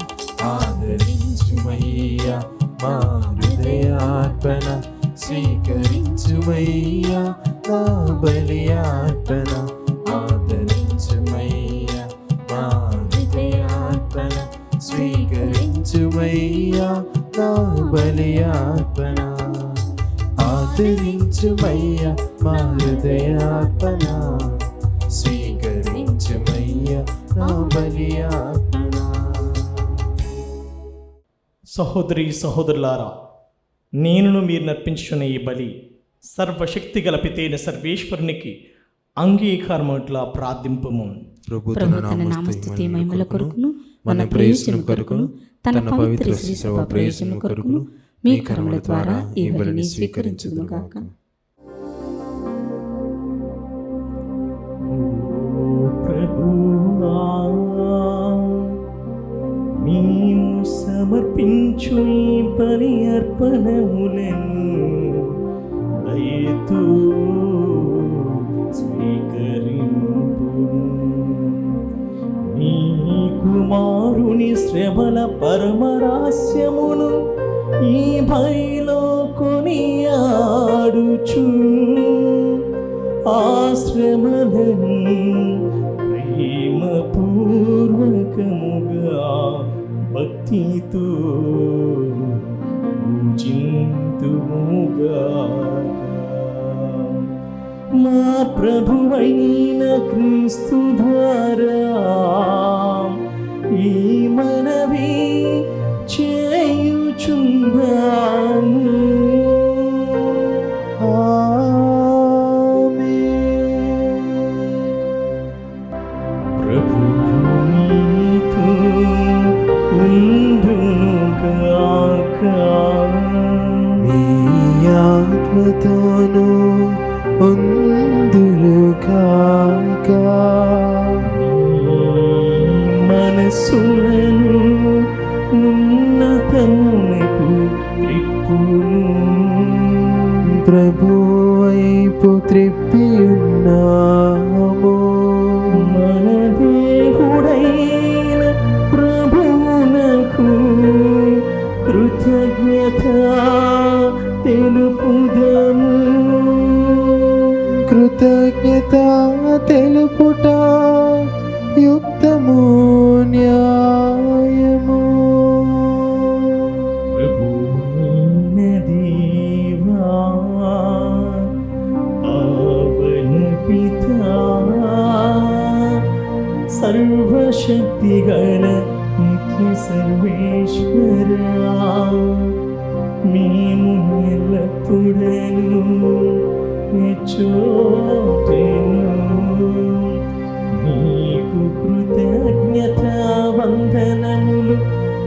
ఆదరించుమయ్యా మా హృదయార్పణ, స్వీకరించుమయ్యా నా బలియార్పణ. ఆదరించుమయ్యా మా హృదయార్పణ, స్వీకరించుమయ్యా నా బలియార్పణ. ఆదరించుమయ్యా మా హృదయార్పణ, స్వీకరించుమయ్యా నా బలియార్పణ. సహోదరి సహోదరులారా, నేనును మీరు నర్పించున్న ఈ బలి సర్వశక్తి గల పితైన సర్వేశ్వరునికి అంగీకారమట్లా ప్రార్థింపము. ప్రభు తన నామస్తుతి మహిమల కొరకును, మన ప్రయోజనం కొరకును, తన పవిత్ర శ్రీ సభ ప్రయోజనం కొరకును మీ కరముల ద్వారా ఈ బలిని స్వీకరించుదుగాక. మేము సమర్పించు ఈ బలి అర్పణములను దయతో స్వీకరింపు. నీ కుమారుని శ్రమల పరమరహస్యమును ఈ బలిలో కొనియాడుచు, ఆ శ్రమలను ప్రేమపూర్వకముగా భక్తితో పూజింతుముగాక. మా ప్రభువైన క్రీస్తు ద్వారా ఈ మనవి చేయుచున్నాము. ఆత్మతోను ఉందురుగాక. మనసులను ఉన్నతమునకు త్రిప్పును. ప్రభు వైపు త్రిప్పి ఉన్నాము. మన దేవుడైన ప్రభువునకు కృతజ్ఞత తెలుపుట యుక్తము న్యాయము. ప్రభువైన దేవా, పావన పితా, సర్వశక్తిగల నిత్య సర్వేశ్వరా, మేము ఎల్లప్పుడూ చోటెను నీకు కృతజ్ఞత వందనములు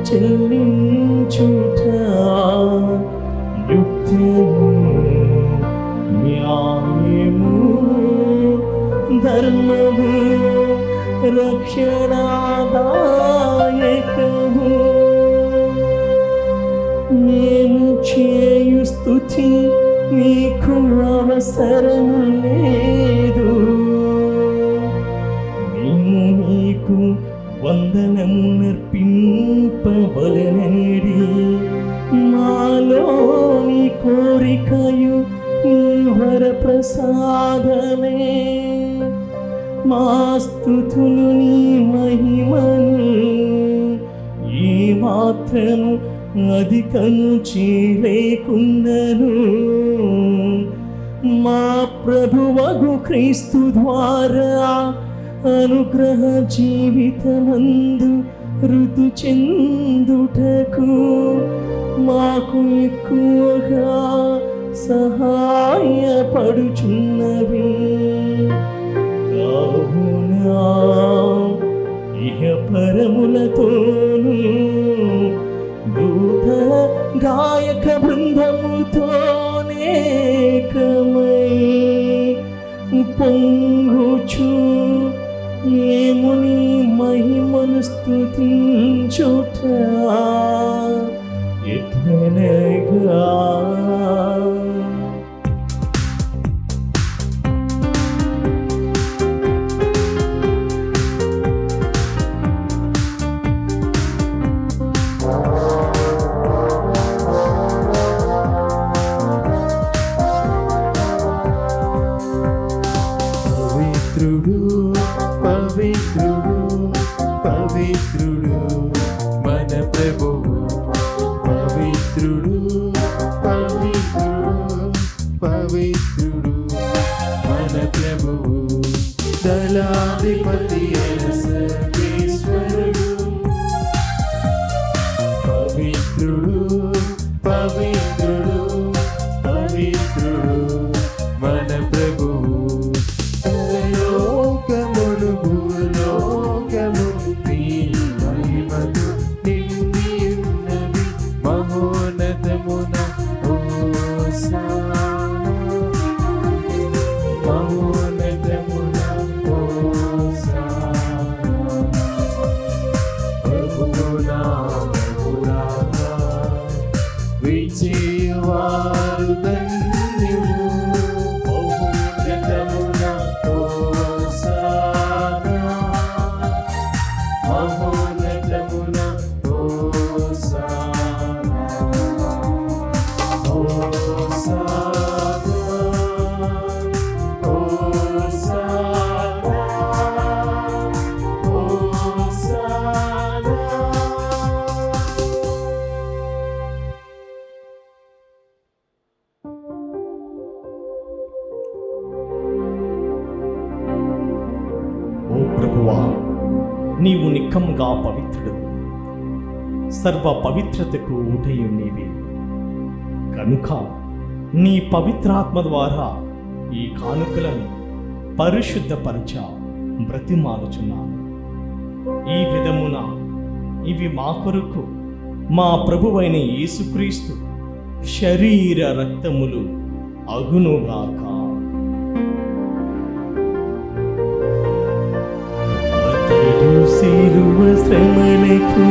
చెల్లించుట యుక్తము న్యాయము ధర్మము రక్షణాదాయకము. మేము చేయు స్తుతి నీకు అవసరము లేదు. మేము నీకు వందనము నర్పింపవలెనడి మాలోని కోరికయు నీ వరప్రసాదమే. మా స్తుతులు నీ మహిమను ఏ మాత్రము అధికము చేయలేకుండను మా ప్రభువగు క్రీస్తు ద్వారా అనుగ్రహ జీవితమందు ఋతు చెందుటకు మాకు ఎక్కువగా సహాయపడుచున్నవి. కావునా ఇహ పరములతోను దూత గాయక బృందముతోనే కమై పొంగుచు మేము నీ మహిమను స్తుతించుట ఎట్లనగా పవిత్రుడు పవిత్రుడు పవిత్రుడు మన ప్రభువు. పవిత్రుడు పవిత్రుడు పవిత్రుడు మన ప్రభువు. దళాధిపతి అయిన సర్వేశ్వరుడు. పవిత్రుడు పవిత్రుడు పవిత్రుడు మన ప్రభువు. లోకములు భూలోకములు నీ మహిమతో నిండి ఉన్నవి. మహోన్నతమున హోసానా, మహోన్నతమున హోసానా. ప్రభువునా విజయవారు ధన్యులు. మహోన్నతమున హోసానా, మహోన్నతమున హోసానా. హోసానా, హోసానా, హోసానా. ఓ ప్రభువా, నీవు నిక్కముగా పవిత్రుడు, సర్వ పవిత్రతకు ఊటయు నీవే. కనుక నీ పవిత్రాత్మ ద్వారా ఈ కానుకలను పరిశుద్ధపరచ బ్రతిమాలుచున్నాను. ఈ విధమున ఇవి మా కొరకు మా ప్రభువైన యేసుక్రీస్తు శరీర రక్తములు అగునుగాక. అతడు శిలువ శ్రమలకు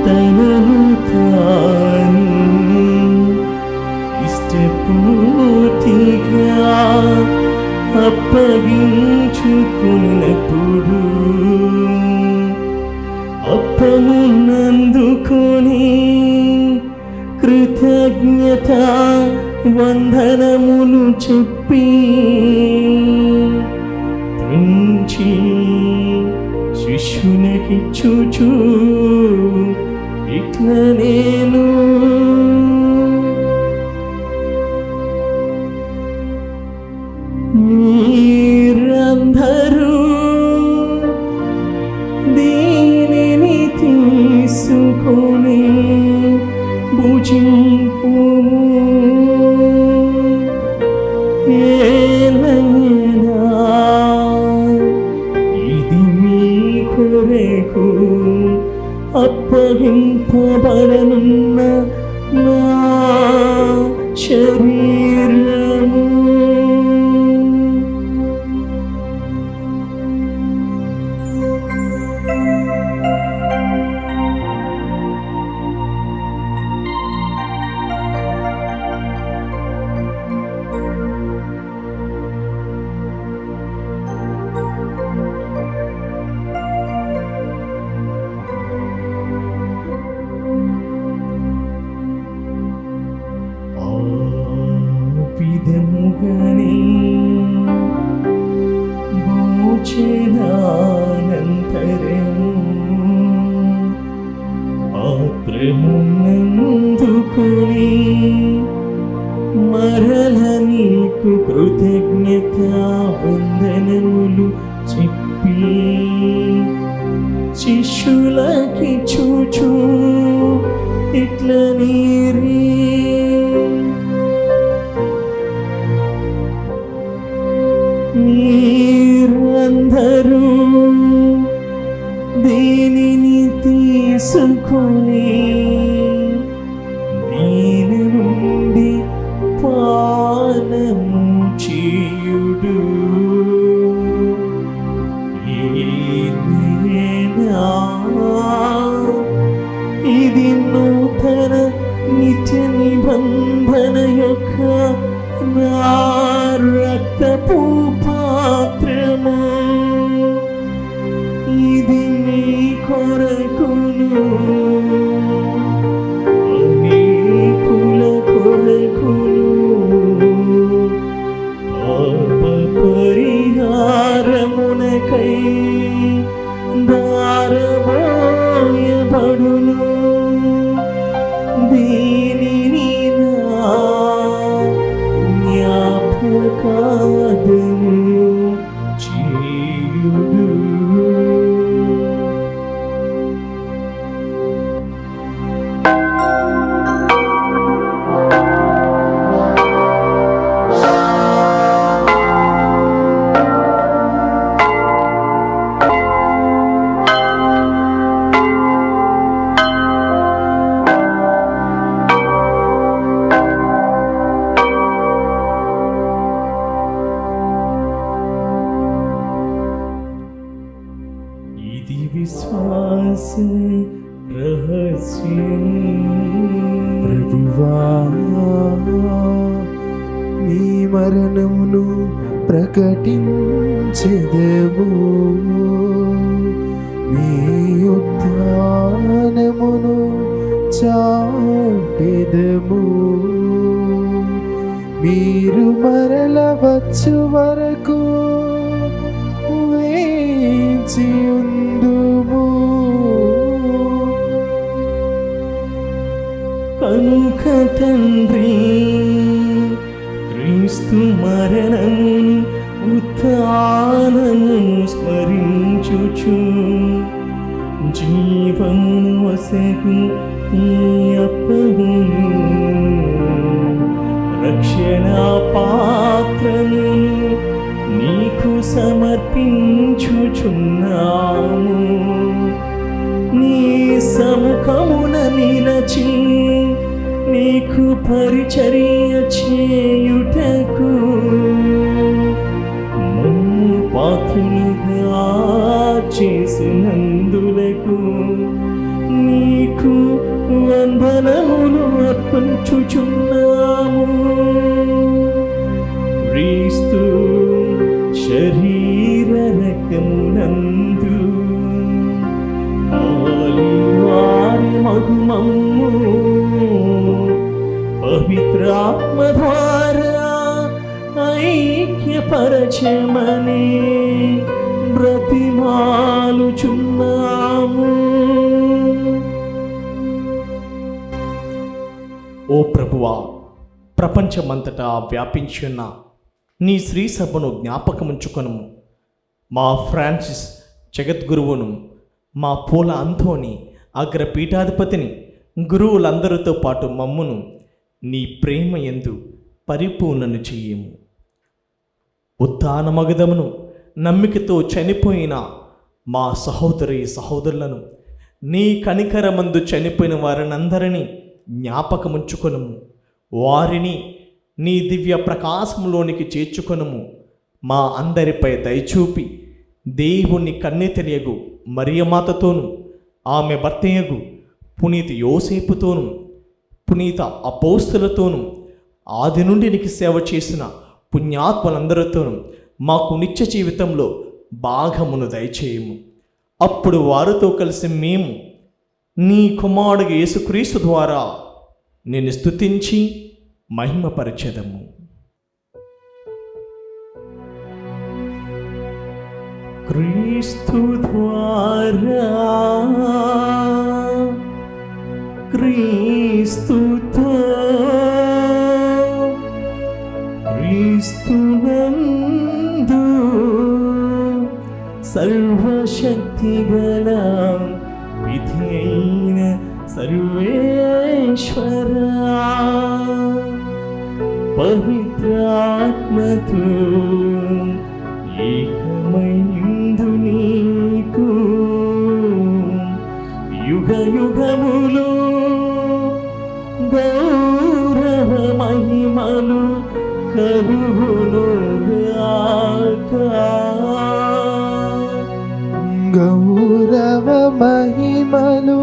తనను తాను ఇష్టపూర్తిగా అప్పగించుకున్నప్పుడు అప్పమునందుకొని కృతజ్ఞత వందనములు చెప్పి నుంచి శిష్యునికిచ్చుచు ఇట్లా నేను మీరందరూ దీనిని తీసుకొని భుజింపుము. ఏలైనా ఇది మీ కొరకు అప్పగింపబడనున్న నా శరీరము. విధముగానే భోజనానంతరము పాత్రమునందుకొని మరల నీకు కృతజ్ఞత వందనములు చెప్పి శిష్యులకిచ్చుచు ఇట్లా నీరి మీరందరూ దీనిని తీసుకొని దీని నుండి పానము చేయుడు. ఇది నూతన నిత్య నిబంధన యొక్క నా రక్తపు పాత్రము. ఇది మీ కొరకును అనేకుల కొరకును పాప పరిహారమునకై దారబోయబడును. దీనిని నా జ్ఞాపకార్థము చేయుడు. ఇది విశ్వాస రహస్యం. ప్రభువా నీ మరణమును ప్రకటించెదము, నీ ఉత్థానమును చాటెదము. మీరు మరల వచ్చు వరకు వేచియుందుము. కనుక తండ్రి క్రీస్తు మరణమును ఉత్థానమును స్మరించుచు జీవమును వసగు ఈ అప్పమును రక్షణ పాత్రమును నీకు సమర్పించుచున్నాము. నీ సముఖమున నిలచి నీకు పరిచర్య చేయుటకు మమ్ము పాత్రులుగా చేసినందులకు నీకు వందనములు అర్పించుచున్నాము. క్రీస్తు శరీర రక్తమునందు ఆలివారి మగుమమ్ము పవిత్రాత్మ ద్వారా ఐక్యపరచుచున్నాము. పరచమని బ్రతిమాలుచున్నాము. ఓ ప్రభువా, ప్రపంచమంతటా వ్యాపించున్న నీ శ్రీ సభను జ్ఞాపకముంచుకొనుము. మా ఫ్రాన్సిస్ జగద్గురువును, మా పూల అంతోని అగ్రపీఠాధిపతిని, గురువులందరితో పాటు మమ్మును నీ ప్రేమ యందు పరిపూర్ణను చెయ్యము. ఉత్థానమగదమును నమ్మికతో చనిపోయిన మా సహోదరి సహోదరులను, నీ కనికరమందు చనిపోయిన వారినందరినీ జ్ఞాపకముంచుకొనుము. వారిని నీ దివ్య ప్రకాశంలోనికి చేర్చుకొనుము. మా అందరిపై దయచూపి దేవుని కన్నెతెలియగు మరియమాతతోను, ఆమె భర్తయగు పునీత యోసేపుతోను, పునీత అపోస్తులతోను, ఆది నుండి నీకు సేవ చేసిన పుణ్యాత్మలందరితోనూ మాకు నిత్య జీవితంలో భాగమును దయచేయము. అప్పుడు వారితో కలిసి మేము నీ కుమారుడు యేసుక్రీస్తు ద్వారా నిన్ను స్తుతించి మహిమపరచెదము. క్రీస్తు ద్వారా, క్రీస్తుతో, క్రీస్తునందు సర్వశక్తిగల విధైన సర్వేశ్వరా, పవిత్రాత్మతో ఏకమైందు నీకు యుగ యుగములు గౌరవ మహిమలు కలుగునుగాక. గౌరవ మహిమలు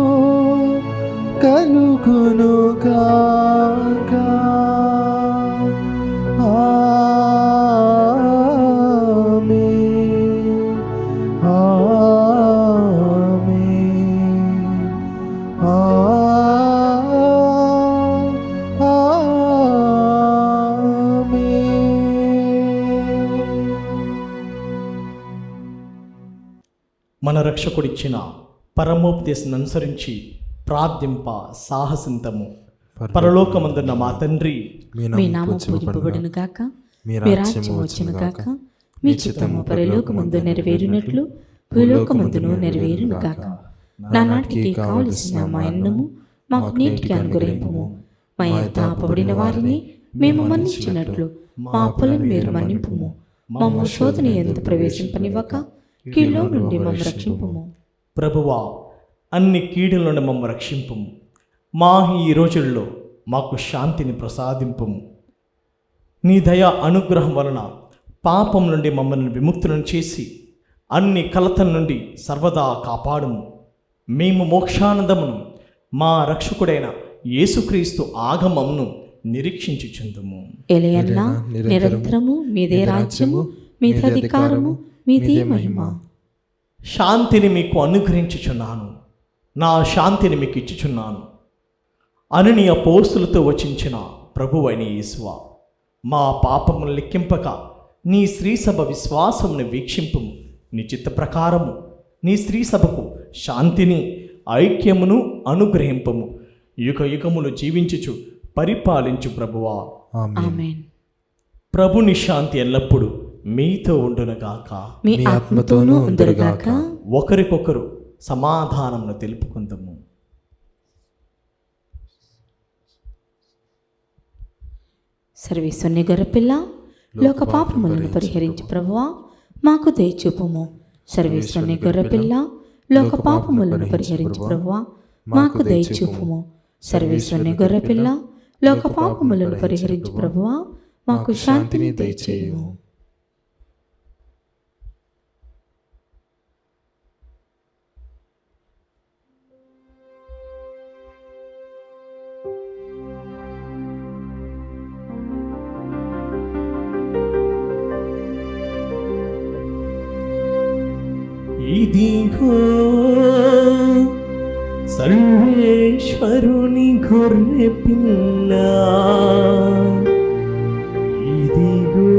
కలుగునుగాక. ఆమేన్, ఆమేన్, మన రక్షకుడిచ్చిన పరమోపదేశాన్ని అనుసరించి ప్రార్థింప సాహసింతము. పరలోకమందున్న మా తండ్రి, మీ నామం పూజింపబడును గాక, మీ రాజ్యం వచ్చును గాక, మీ చిత్తము పరలోకమందు నెరవేరునట్లు భూలోకమందును నెరవేరును గాక. నానాటికి కావలసిన మా అన్నము మాకు నీటికి అనుగ్రహింపుము. మా యొద్ద అప్పబడిన వారిని మేము మన్నించినట్లు మా అప్పులను మీరు మన్నింపుము. మమ్ము శోధన యందు ప్రవేశింపనివ్వక కీడులో నుండి మమ్ము రక్షింపుము. ప్రభువా, అన్ని కీడుల నుండి మమ్ము రక్షింపుము. మా ఈ రోజుల్లో మాకు శాంతిని ప్రసాదింపుము. నీ దయా అనుగ్రహం వలన పాపం నుండి మమ్మల్ని విముక్తులను చేసి అన్ని కలతల నుండి సర్వదా కాపాడుము. మేము మోక్షానందమును మా రక్షకుడైన యేసుక్రీస్తు ఆగమమును నిరీక్షించుచుందుము. ఎలయన్నా నిరంతరము మీదే రాజ్యము, మీదే అధికారము, మీదే మహిమ. శాంతిని మీకు అనుగ్రహించుచున్నాను, నా శాంతిని మీకు ఇచ్చుచున్నాను అని నీ అపోస్తులతో వచించిన ప్రభువైన యేసువా, మా పాపమును లెక్కింపక నీ శ్రీసభ విశ్వాసమును వీక్షింపుము. నీ చిత్త ప్రకారము నీ శ్రీసభకు శాంతిని ఐక్యమును అనుగ్రహింపము. యుగ యుగములు జీవించుచు పరిపాలించు ప్రభువా. ఆమేన్. ప్రభుని శాంతి ఎల్లప్పుడూ మీతో ఉండునుగాక, మీ ఆత్మతోనూ ఉండునుగాక. ఒకరికొకరు సమాధానమును తెలుపుకుందాము. సర్వేశ్వరుని గొర్రెపిల్ల, లోక పాపములను పరిహరించు ప్రభువా, మాకు దయచూపుము. సర్వేశ్వరుని గొర్రెపిల్ల, లోక పాపములను పరిహరించు ప్రభువా, మాకు దయచూపుము. సర్వేశ్వరుని గొర్రెపిల్ల, లోక పాపములను పరిహరించు ప్రభువా, మాకు శాంతిని దయచేయుము. ఇదిగో సర్వేశ్వరుని గొర్రె పిల్ల, ఇదిగో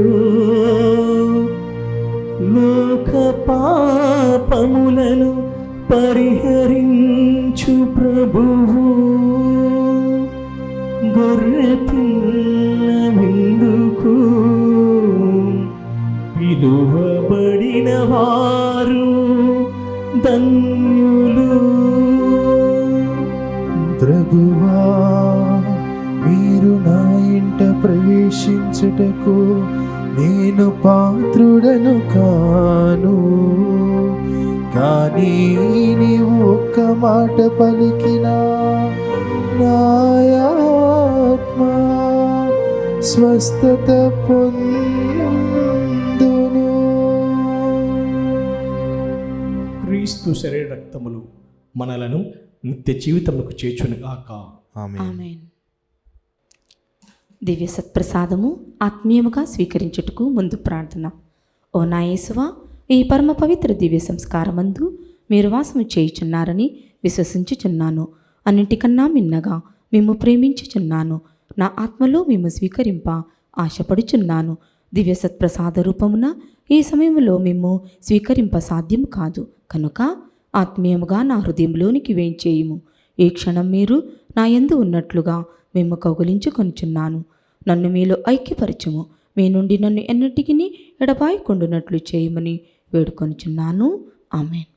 పాపములను పరిహరించు ప్రభువు, గొర్రె పిల్ల విందుకు పిలువబడిన వారు ధన్యులు. ప్రభువా, మీరు నా ఇంట ప్రవేశించుటకు నేను పాత్రుడను కాను, కానీ నీవు ఒక్క మాట పలికినా నా ఆత్మ స్వస్థత పొందును. క్రీస్తు శరీర రక్తములు మనలను నిత్య జీవితములకు చేర్చునుగాక. ఆమేన్. దివ్య సత్ప్రసాదము ఆత్మీయముగా స్వీకరించుటకు ముందు ప్రార్థన. ఓ నా యేసువా, ఈ పరమ పవిత్ర దివ్య సంస్కారమందు మీరు వాసము చేయుచున్నారని విశ్వసించుచున్నాను. అన్నిటికన్నా మిన్నగా మేము ప్రేమించుచున్నాను. నా ఆత్మలో మేము స్వీకరింప ఆశపడుచున్నాను. దివ్య సత్ప్రసాద రూపమున ఈ సమయంలో మేము స్వీకరింప సాధ్యము కాదు కనుక ఆత్మీయముగా నా హృదయంలోనికి వేయించేయుము. ఈ క్షణం మీరు నా యందు ఉన్నట్లుగా మేము కౌగిలించుకొనుచున్నాను. నన్ను మీలో ఐక్యపరచుము. మీ నుండి నన్ను ఎన్నటికీ ఎడబాయకుండునట్లు చేయమని వేడుకొనుచున్నాను. ఆమేన్.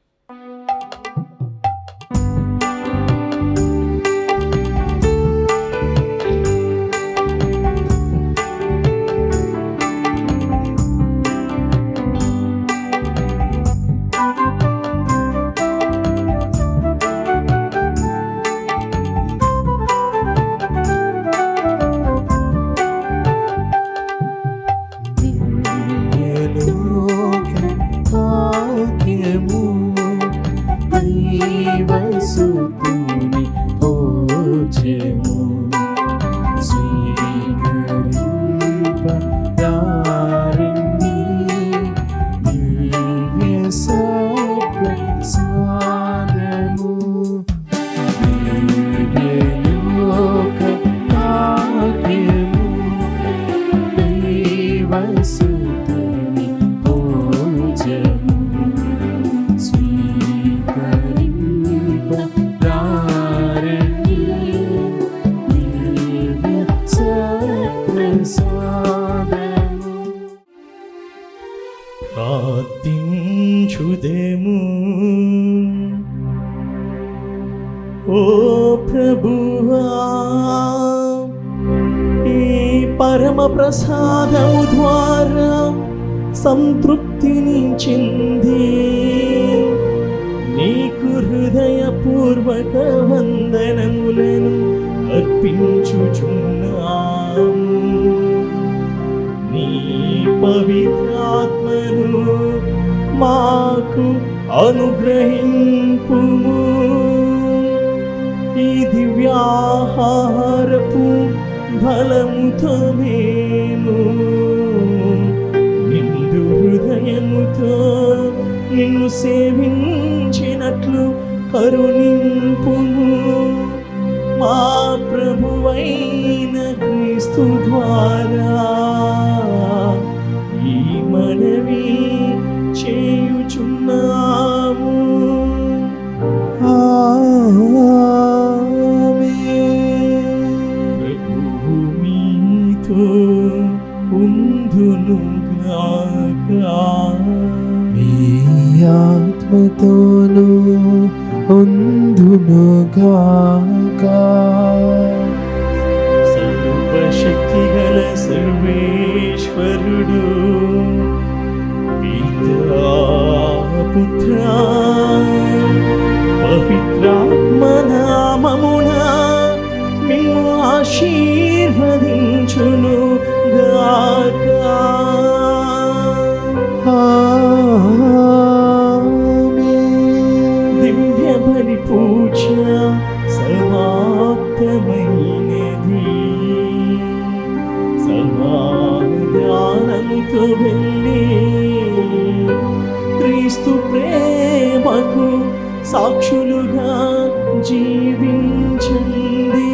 ప్రార్థించుదెము. ఓ ప్రభువా, ఈ పరమ ప్రసాదము ద్వారా సంతృప్తిని చెంది నీకు హృదయపూర్వక వందనములను అర్పించుచున్నాము. నీ పవిత్రాత్మను మాకు అనుగ్రహింపుము. ఈ దివ్యాహారపు బలముతో మేము నిండు హృదయముతో నిన్ను సేవించినట్లు కరుణింపుము. మా ప్రభువైన క్రీస్తు ద్వారా ఈ మనవి చేయుచున్నాము. ప్రభువు మీతో ఉందునుగాక. మీ ఆత్మతోను ఉందునుగాక. సర్వశక్తిగల సర్వేశ్వరుడు పితా పుత్ర పవిత్రాత్మ నామమున మిమ్ము ఆశీర్వదించును గాక. దివ్య బలి పూజ సమాప్తమైనది. సమాధానముతో వెళ్ళి క్రీస్తు ప్రేమకు సాక్షులుగా జీవించండి.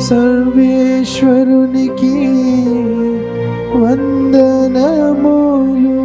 సర్వేశ్వరునికి వందనములు.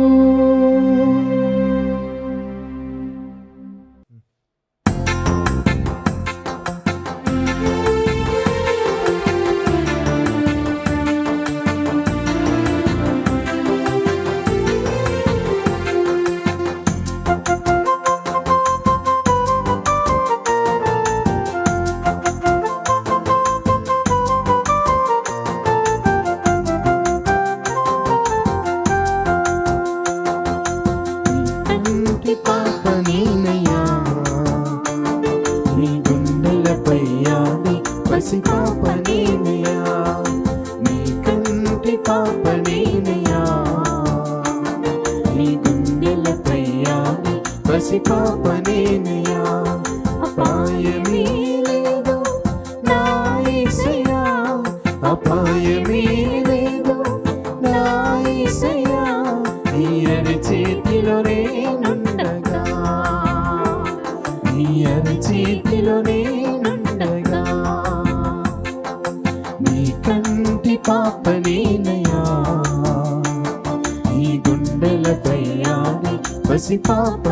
కంటి పాప నేనయ్యా, నీ గుండెలపై ఆడి పసి పాప నేనయ్యా, నీ కంటి పాప నేనయ్యా, నీ గుండెలపై ఆడి పసి పాప నేనయ్యా. అపాయమే లేదు నా యేసయ్యా, అపాయమే లేదు నా యేసయ్యా, నీ అరచేతిలో నేనుండగా, నీ అరచేతిలో నేనుండగా, నీ కంటి పాప నేనయ్యా, నీ గుండెలపై ఆడి పసి పాప